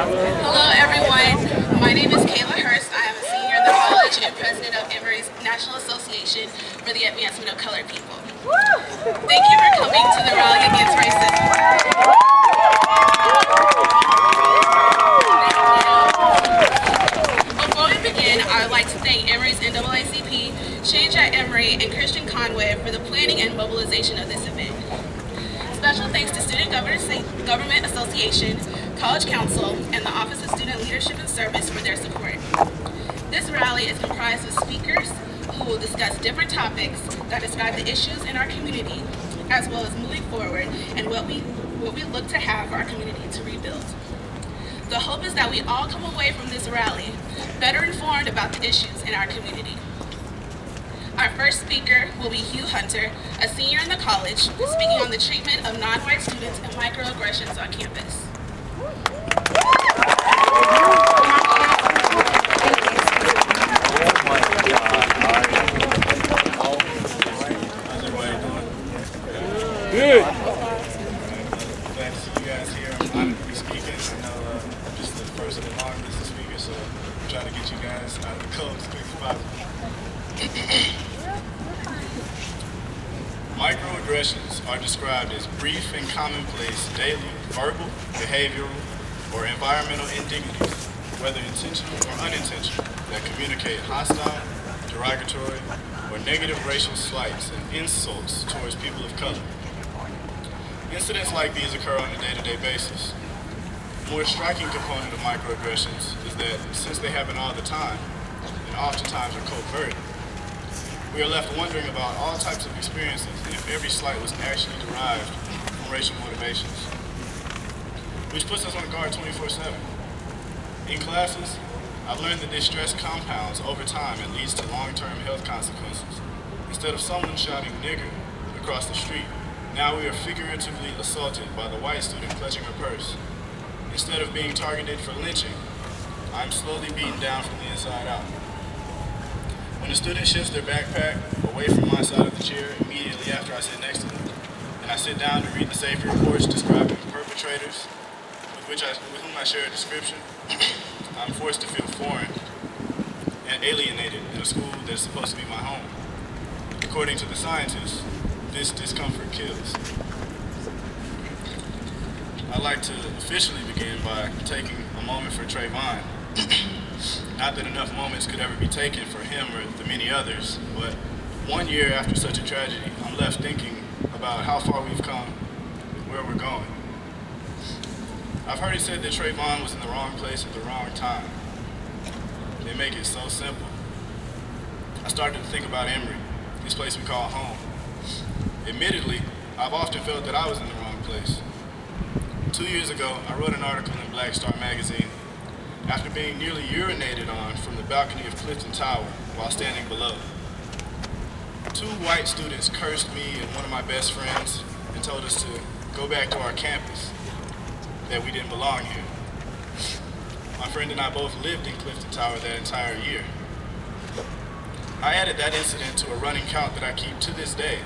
Hello, everyone. My name is Kayla Hurst. I am a senior in the college and president of Emory's National Association for the Advancement of Colored People. Thank you for coming to the rally against racism. Before we begin, I would like to thank Emory's NAACP, Change at Emory, and Christian Conway for the planning and mobilization of this event. Special thanks to Student Government Association, College Council, and the Office of Student Leadership and Service for their support. This rally is comprised of speakers who will discuss different topics that describe the issues in our community, as well as moving forward and what we look to have for our community to rebuild. The hope is that we all come away from this rally better informed about the issues in our community. Our first speaker will be Hugh Hunter, a senior in the college, speaking on the treatment of non-white students and microaggressions on campus. How's everybody doing? Good. Glad to see you guys here. I'm honored to be speaking. I know I'm just the first of the long list of speakers, so I'm trying to get you guys out of the cold as quick as possible. Microaggressions are described as brief and commonplace daily verbal, behavioral, or environmental indignities, whether intentional or unintentional, that communicate hostile, derogatory, or negative racial slights and insults towards people of color. Incidents like these occur on a day-to-day basis. The more striking component of microaggressions is that since they happen all the time, and oftentimes are covert, we are left wondering about all types of experiences and if every slight was actually derived from racial motivations, which puts us on guard 24/7. In classes, I've learned that this stress compounds over time and leads to long-term health consequences. Instead of someone shouting nigger across the street, now we are figuratively assaulted by the white student clutching her purse. Instead of being targeted for lynching, I'm slowly beaten down from the inside out. When a student shifts their backpack away from my side of the chair immediately after I sit next to them, and I sit down to read the safety reports describing perpetrators with whom I share a description, I'm forced to feel foreign and alienated in a school that's supposed to be my home. According to the scientists, this discomfort kills. I'd like to officially begin by taking a moment for Trayvon. Not that enough moments could ever be taken for him or the many others, but 1 year after such a tragedy, I'm left thinking about how far we've come and where we're going. I've heard it said that Trayvon was in the wrong place at the wrong time. They make it so simple. I started to think about Emory, this place we call home. Admittedly, I've often felt that I was in the wrong place. 2 years ago, I wrote an article in Black Star magazine after being nearly urinated on from the balcony of Clifton Tower while standing below. 2 white students cursed me and one of my best friends and told us to go back to our campus, that we didn't belong here. My friend and I both lived in Clifton Tower that entire year. I added that incident to a running count that I keep to this day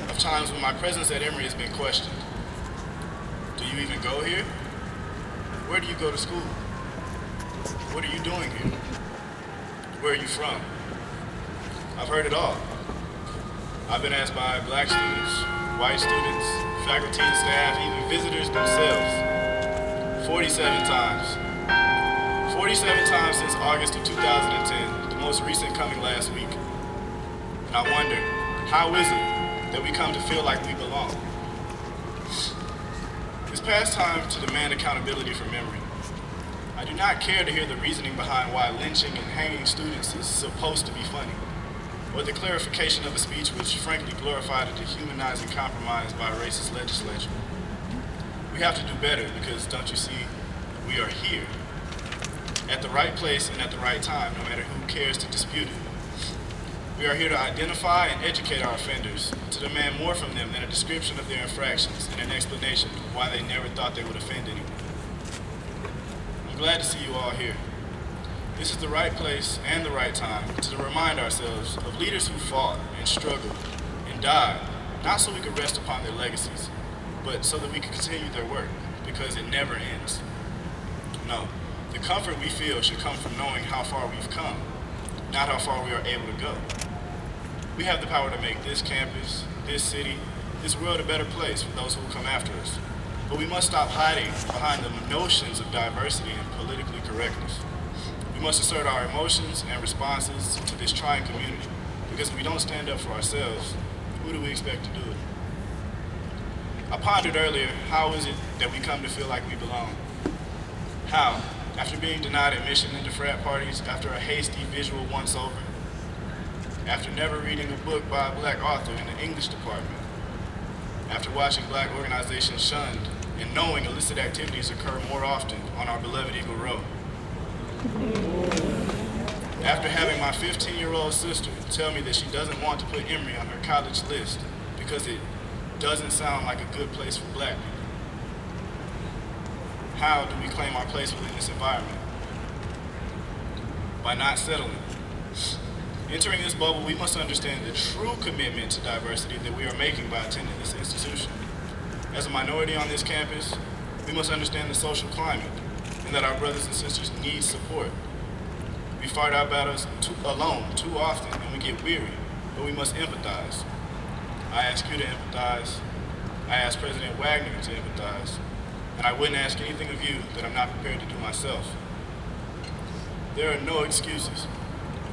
of times when my presence at Emory has been questioned. Do you even go here? Where do you go to school? What are you doing here? Where are you from? I've heard it all. I've been asked by black students, white students, faculty and staff, even visitors themselves, 47 times. 47 times since August of 2010, the most recent coming last week. And I wonder, how is it that we come to feel like we belong? It's past time to demand accountability from Emory. I do not care to hear the reasoning behind why lynching and hanging students is supposed to be funny, or the clarification of a speech which frankly glorified a dehumanizing compromise by a racist legislature. We have to do better because, don't you see, we are here, at the right place and at the right time, no matter who cares to dispute it. We are here to identify and educate our offenders, to demand more from them than a description of their infractions and an explanation of why they never thought they would offend anyone. I'm glad to see you all here. This is the right place and the right time to remind ourselves of leaders who fought and struggled and died, not so we could rest upon their legacies, but so that we could continue their work, because it never ends. No, the comfort we feel should come from knowing how far we've come, not how far we are able to go. We have the power to make this campus, this city, this world a better place for those who will come after us. But we must stop hiding behind the notions of diversity and politically correctness. We must assert our emotions and responses to this trying community, because if we don't stand up for ourselves, who do we expect to do it? I pondered earlier, how is it that we come to feel like we belong? How, after being denied admission into frat parties, after a hasty visual once-over, after never reading a book by a black author in the English department, after watching black organizations shunned and knowing illicit activities occur more often on our beloved Eagle Road, after having my 15-year-old sister tell me that she doesn't want to put Emory on her college list because it doesn't sound like a good place for black people. How do we claim our place within this environment? By not settling. Entering this bubble, we must understand the true commitment to diversity that we are making by attending this institution. As a minority on this campus, we must understand the social climate and that our brothers and sisters need support. We fight our battles alone too often and we get weary, but we must empathize. I ask you to empathize. I ask President Wagner to empathize. And I wouldn't ask anything of you that I'm not prepared to do myself. There are no excuses.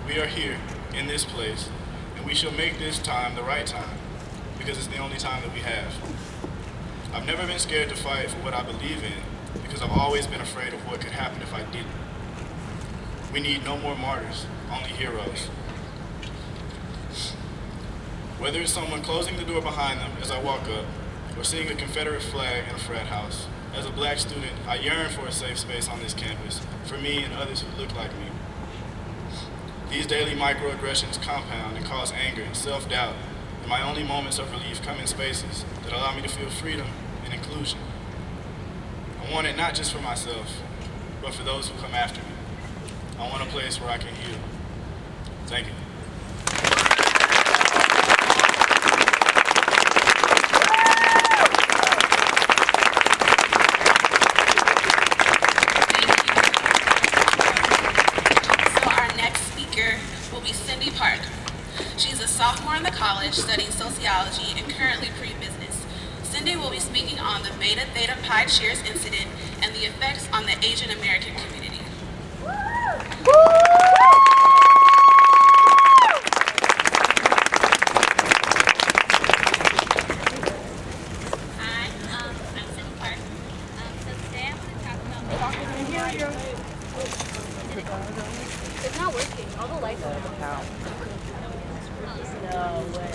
We are here in this place, and we shall make this time the right time, because it's the only time that we have. I've never been scared to fight for what I believe in, because I've always been afraid of what could happen if I didn't. We need no more martyrs, only heroes. Whether it's someone closing the door behind them as I walk up, or seeing a Confederate flag in a frat house, as a black student, I yearn for a safe space on this campus, for me and others who look like me. These daily microaggressions compound and cause anger and self-doubt, and my only moments of relief come in spaces that allow me to feel freedom and inclusion. I want it not just for myself, but for those who come after me. I want a place where I can heal. Thank you. She's a sophomore in the college studying sociology and currently pre-business. Cindy will be speaking on the Beta Theta Pi Cheers incident and the effects on the Asian American community. Hi, I'm Cindy Park. So today I'm going to talk about It's not working. All the lights are on. No way.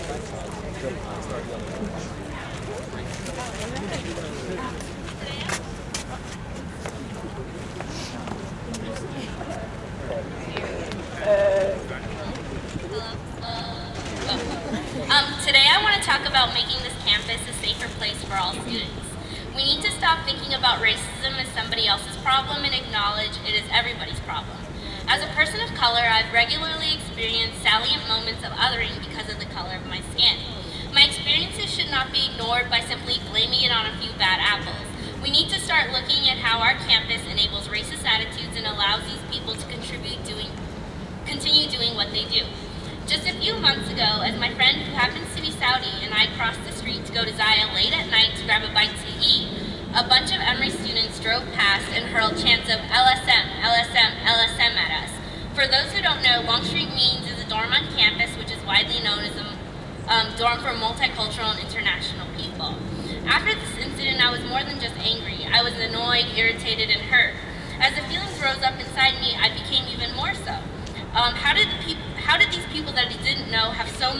Today I want to talk about making this campus a safer place for all students. We need to stop thinking about racism as somebody else's problem and acknowledge it is everybody's problem. As a person of color, I've regularly experienced salient moments of othering because of the color of my skin. My experiences should not be ignored by simply blaming it on a few bad apples. We need to start looking at how our campus enables racist attitudes and allows these people to continue doing what they do. Just a few months ago, as my friend who happens to be Saudi and I crossed the street to go to Zaya late at night to grab a bite to eat, a bunch of Emory students drove past and hurled chants of LSM, LSM, LSM at us. For those who don't know, Longstreet Means is a dorm on campus which is widely known as a dorm for multicultural and international people. After this incident, I was more than just angry. I was annoyed, irritated, and hurt. As the feelings rose up inside me, I became even more so. How did these people that I didn't know have so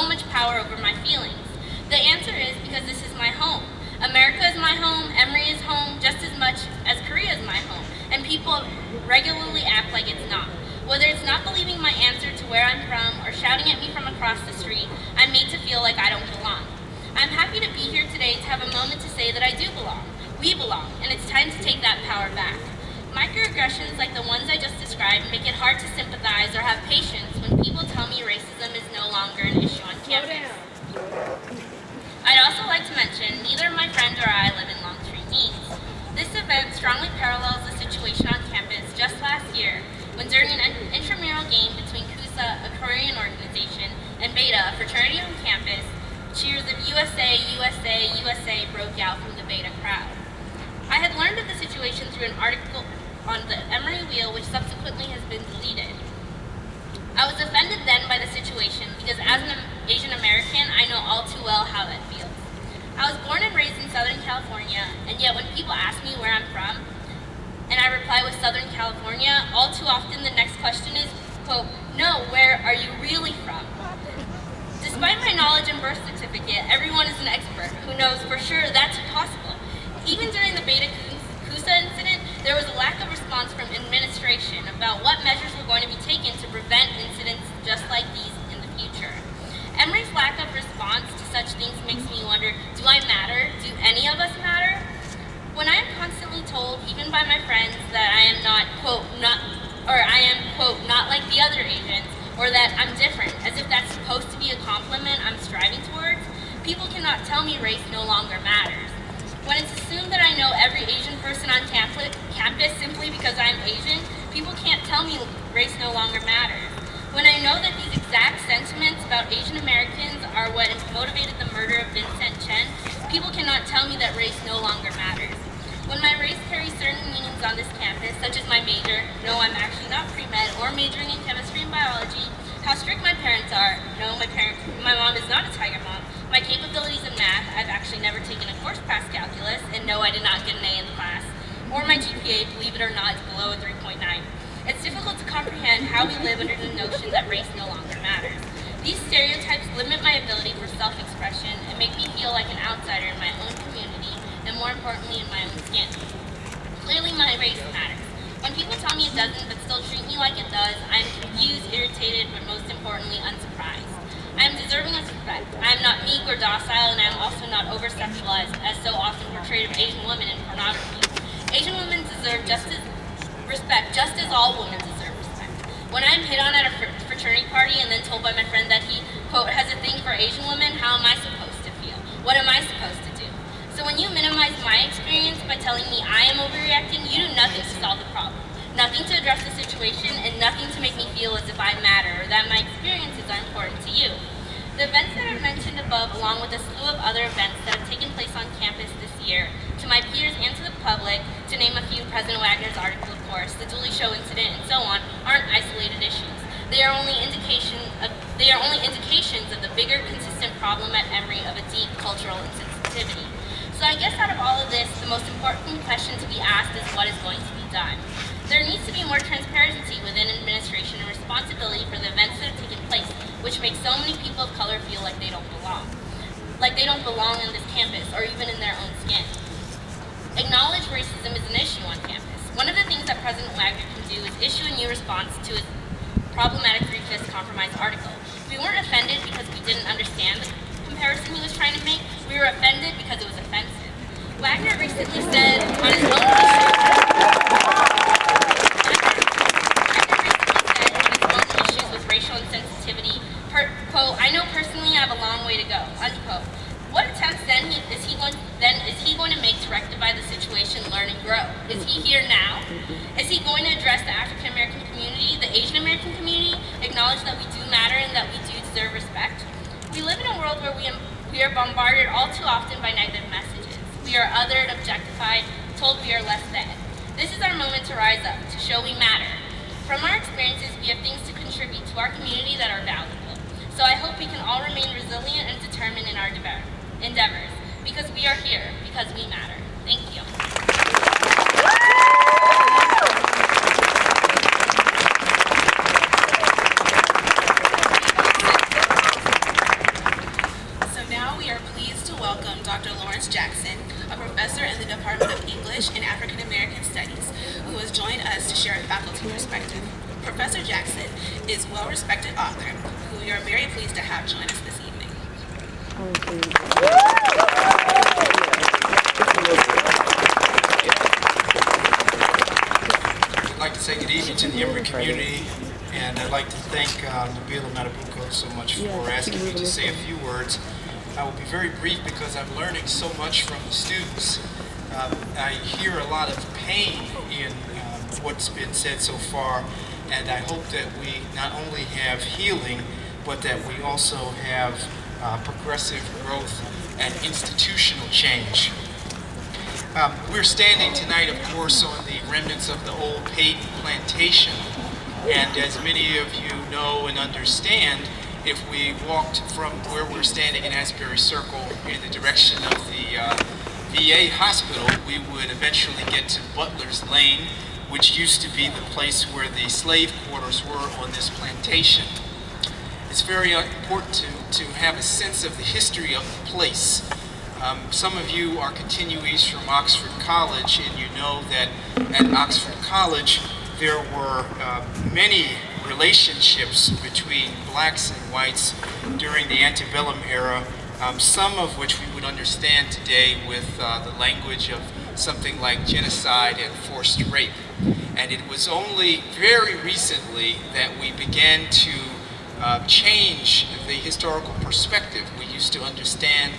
much power over my feelings? The answer is because this is my home. America is my home, Emory is home, just as much as Korea is my home, and people regularly act like it's not. Whether it's not believing my answer to where I'm from or shouting at me from across the street, I'm made to feel like I don't belong. I'm happy to be here today to have a moment to say that I do belong. We belong, and it's time to take that power back. Microaggressions like the ones I just described make it hard to sympathize or have patience when people tell me racism is no longer an issue on campus. I'd also like to mention, neither my friend or I live in Longstreet Means. This event strongly parallels the situation last year, when during an intramural game between CUSA, a Korean organization, and Beta, a fraternity on campus, cheers of USA, USA, USA broke out from the Beta crowd. I had learned of the situation through an article on the Emory Wheel, which subsequently has been deleted. I was offended then by the situation because as an Asian American, I know all too well how that feels. I was born and raised in Southern California, and yet when people ask me where I'm from, and I reply with Southern California, all too often the next question is, quote, no, where are you really from? Despite my knowledge and birth certificate, everyone is an expert who knows for sure that's impossible. Even during the Beta CUSA incident, there was a lack of response from administration about what measures were going to be taken to prevent incidents just like these in the future. Emory's lack of response to such things makes me wonder, do I matter? Do any of us matter? When I am constantly told, even by my friends, that I am not, quote, not like the other Asians, or that I'm different, as if that's supposed to be a compliment I'm striving towards, people cannot tell me race no longer matters. When it's assumed that I know every Asian person on campus simply because I'm Asian, people can't tell me race no longer matters. When I know that these exact sentiments about Asian Americans are what motivated the murder of Vincent Chen, people cannot tell me that race no longer matters. When my race carries certain meanings on this campus, such as my major, no, I'm actually not pre-med, or majoring in chemistry and biology, how strict my parents are, no, my mom is not a tiger mom, my capabilities in math, I've actually never taken a course past calculus, and no, I did not get an A in the class, or my GPA, believe it or not, is below a 3.9. It's difficult to comprehend how we live under the notion that race no longer matters. These stereotypes limit my ability for self-expression and make me feel like an outsider in my own community, and more importantly, in my own skin. Clearly, my race matters. When people tell me it doesn't, but still treat me like it does, I am confused, irritated, but most importantly, unsurprised. I am deserving of respect. I am not meek or docile, and I am also not over-sexualized, as so often portrayed of Asian women in pornography. Asian women deserve respect, just as all women deserve respect. When I am hit on at a fraternity party and then told by my friend that he, quote, has a thing for Asian women, how am I supposed to feel? What am I supposed to do? So when you minimize my experience by telling me I am overreacting, you do nothing to solve the problem, nothing to address the situation, and nothing to make me feel as if I matter or that my experiences are important to you. The events that I've mentioned above, along with a slew of other events that have taken place on campus this year, to my peers and to the public, to name a few, President Wagner's article, of course, the Dooley Show incident, and so on, aren't isolated issues. They are only indications of the bigger, consistent problem at Emory of a deep cultural insensitivity. So I guess out of all of this, the most important question to be asked is what is going to be done. There needs to be more transparency within administration and responsibility for the events that have taken place, which makes so many people of color feel like they don't belong. Like they don't belong on this campus or even in their own skin. Acknowledge racism is an issue on campus. One of the things that President Wagner can do is issue a new response to his problematic 3/5 compromise article. We weren't offended because we didn't understand the comparison he was trying to make. We were offended because it was offensive. Wagner recently said on his own issues with racial insensitivity, quote, I know personally I have a long way to go, unquote. What attempts then is he going to make to rectify the situation, learn, and grow? Is he here now? Is he going to address the African American community, the Asian American community, acknowledge that we do matter and that we do deserve respect? We live in a world where we are bombarded all too often by negative messages. We are othered, objectified, told we are less than. This is our moment to rise up, to show we matter. From our experiences, we have things to contribute to our community that are valuable. So I hope we can all remain resilient and determined in our endeavors, because we are here, because we matter. Thank you. So now we are pleased to welcome Dr. Lawrence Jackson, a professor in the Department of English and African American Studies, who has joined us to share a faculty perspective. Professor Jackson is a well-respected author who we are very pleased to have join us this evening. I'd like to say good evening to the Emory community, and I'd like to thank Nabila Matabuko so much for asking me to say a few words. I will be very brief because I'm learning so much from the students. I hear a lot of pain in what's been said so far, and I hope that we not only have healing, but that we also have progressive growth and institutional change. We're standing tonight, of course, on the remnants of the old Peyton plantation, and as many of you know and understand, if we walked from where we're standing in Asbury Circle in the direction of the VA hospital, we would eventually get to Butler's Lane, which used to be the place where the slave quarters were on this plantation. It's very important to have a sense of the history of the place. Some of you are continuees from Oxford College, and you know that at Oxford College there were many relationships between blacks and whites during the antebellum era, some of which we would understand today with the language of something like genocide and forced rape. And it was only very recently that we began to change the historical perspective. We used to understand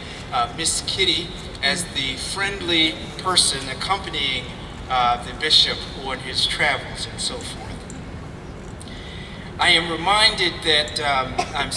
Miss Kitty as the friendly person accompanying the bishop on his travels and so forth. I am reminded that I'm